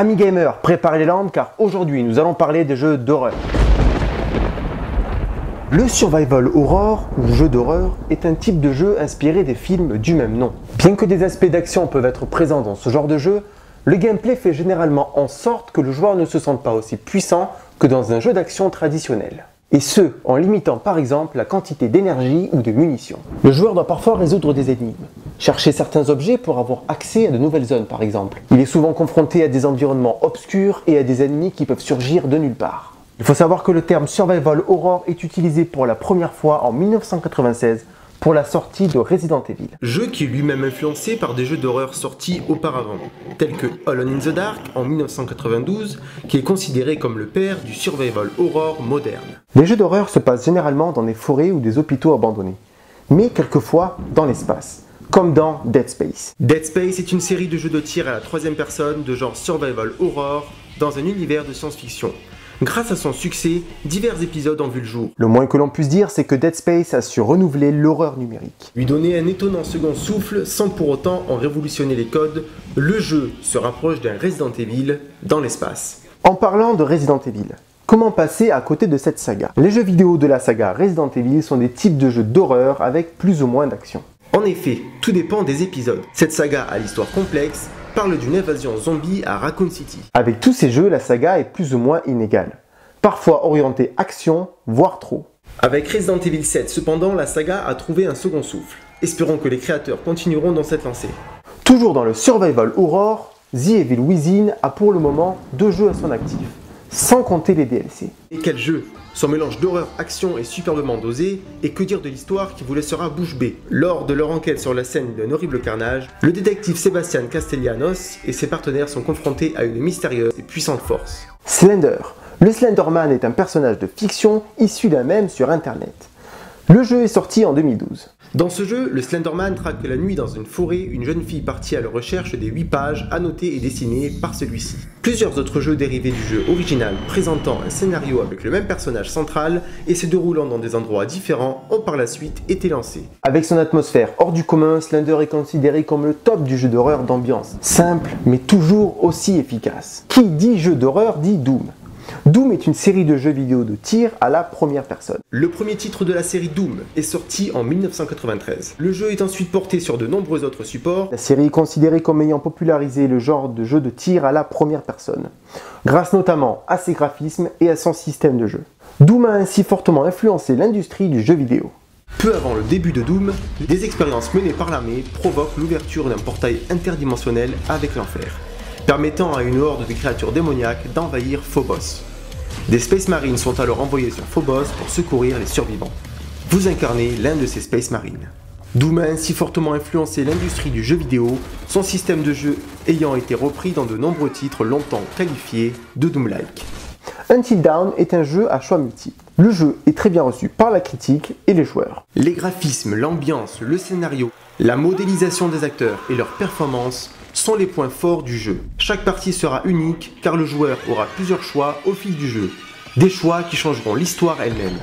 Amis gamers, préparez les lampes car aujourd'hui nous allons parler des jeux d'horreur. Le survival horror, ou jeu d'horreur, est un type de jeu inspiré des films du même nom. Bien que des aspects d'action peuvent être présents dans ce genre de jeu, le gameplay fait généralement en sorte que le joueur ne se sente pas aussi puissant que dans un jeu d'action traditionnel. Et ce, en limitant par exemple la quantité d'énergie ou de munitions. Le joueur doit parfois résoudre des énigmes, chercher certains objets pour avoir accès à de nouvelles zones par exemple. Il est souvent confronté à des environnements obscurs et à des ennemis qui peuvent surgir de nulle part. Il faut savoir que le terme survival horror est utilisé pour la première fois en 1996 pour la sortie de Resident Evil. Jeu qui est lui-même influencé par des jeux d'horreur sortis auparavant, tels que Alone in the Dark en 1992, qui est considéré comme le père du survival horror moderne. Les jeux d'horreur se passent généralement dans des forêts ou des hôpitaux abandonnés, mais quelquefois dans l'espace, comme dans Dead Space. Dead Space est une série de jeux de tir à la troisième personne de genre survival horror dans un univers de science-fiction. Grâce à son succès, divers épisodes ont vu le jour. Le moins que l'on puisse dire, c'est que Dead Space a su renouveler l'horreur numérique. Lui donner un étonnant second souffle sans pour autant en révolutionner les codes, le jeu se rapproche d'un Resident Evil dans l'espace. En parlant de Resident Evil, comment passer à côté de cette saga? Les jeux vidéo de la saga Resident Evil sont des types de jeux d'horreur avec plus ou moins d'action. En effet, tout dépend des épisodes. Cette saga a l'histoire complexe, parle d'une invasion zombie à Raccoon City. Avec tous ces jeux, la saga est plus ou moins inégale, parfois orientée action, voire trop. Avec Resident Evil 7, cependant, la saga a trouvé un second souffle. Espérons que les créateurs continueront dans cette lancée. Toujours dans le survival horror, The Evil Within a pour le moment 2 jeux à son actif, sans compter les DLC. Et quel jeu! Son mélange d'horreur, action est superbement dosé, et que dire de l'histoire qui vous laissera bouche bée. Lors de leur enquête sur la scène d'un horrible carnage, le détective Sebastian Castellanos et ses partenaires sont confrontés à une mystérieuse et puissante force. Slender. Le Slenderman est un personnage de fiction issu d'un mème sur internet. Le jeu est sorti en 2012. Dans ce jeu, le Slenderman traque la nuit dans une forêt une jeune fille partie à la recherche des 8 pages annotées et dessinées par celui-ci. Plusieurs autres jeux dérivés du jeu original présentant un scénario avec le même personnage central et se déroulant dans des endroits différents ont par la suite été lancés. Avec son atmosphère hors du commun, Slender est considéré comme le top du jeu d'horreur d'ambiance. Simple, mais toujours aussi efficace. Qui dit jeu d'horreur dit Doom. Doom est une série de jeux vidéo de tir à la première personne. Le premier titre de la série Doom est sorti en 1993. Le jeu est ensuite porté sur de nombreux autres supports. La série est considérée comme ayant popularisé le genre de jeu de tir à la première personne, grâce notamment à ses graphismes et à son système de jeu. Doom a ainsi fortement influencé l'industrie du jeu vidéo. Peu avant le début de Doom, des expériences menées par l'armée provoquent l'ouverture d'un portail interdimensionnel avec l'enfer, permettant à une horde de créatures démoniaques d'envahir Phobos. Des Space Marines sont alors envoyés sur Phobos pour secourir les survivants. Vous incarnez l'un de ces Space Marines. Doom a ainsi fortement influencé l'industrie du jeu vidéo, son système de jeu ayant été repris dans de nombreux titres longtemps qualifiés de Doom-like. Until Dawn est un jeu à choix multiples. Le jeu est très bien reçu par la critique et les joueurs. Les graphismes, l'ambiance, le scénario, la modélisation des acteurs et leurs performances sont les points forts du jeu. Chaque partie sera unique car le joueur aura plusieurs choix au fil du jeu. Des choix qui changeront l'histoire elle-même.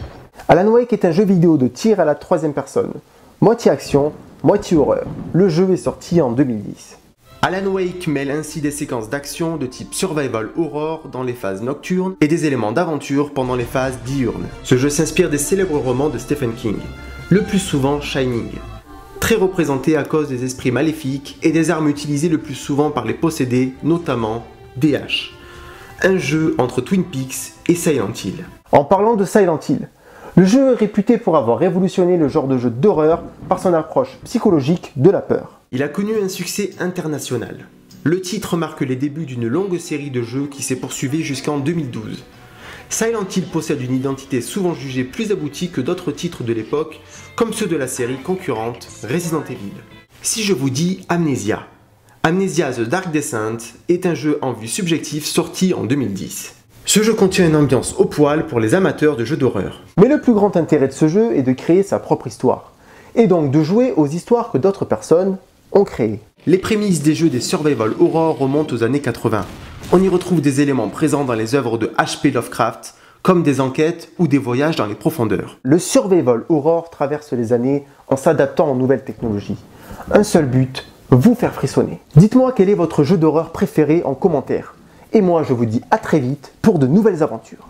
Alan Wake est un jeu vidéo de tir à la troisième personne. Moitié action, moitié horreur. Le jeu est sorti en 2010. Alan Wake mêle ainsi des séquences d'action de type survival horror dans les phases nocturnes et des éléments d'aventure pendant les phases diurnes. Ce jeu s'inspire des célèbres romans de Stephen King, le plus souvent Shining. Très représenté à cause des esprits maléfiques et des armes utilisées le plus souvent par les possédés, notamment des haches. Un jeu entre Twin Peaks et Silent Hill. En parlant de Silent Hill, le jeu est réputé pour avoir révolutionné le genre de jeu d'horreur par son approche psychologique de la peur. Il a connu un succès international. Le titre marque les débuts d'une longue série de jeux qui s'est poursuivie jusqu'en 2012. Silent Hill possède une identité souvent jugée plus aboutie que d'autres titres de l'époque, comme ceux de la série concurrente Resident Evil. Si je vous dis Amnesia, Amnesia The Dark Descent est un jeu en vue subjective sorti en 2010. Ce jeu contient une ambiance au poil pour les amateurs de jeux d'horreur. Mais le plus grand intérêt de ce jeu est de créer sa propre histoire, et donc de jouer aux histoires que d'autres personnes ont créées. Les prémices des jeux des survival horror remontent aux années 80. On y retrouve des éléments présents dans les œuvres de H.P. Lovecraft, comme des enquêtes ou des voyages dans les profondeurs. Le survival horror traverse les années en s'adaptant aux nouvelles technologies. Un seul but, vous faire frissonner. Dites-moi quel est votre jeu d'horreur préféré en commentaire. Et moi je vous dis à très vite pour de nouvelles aventures.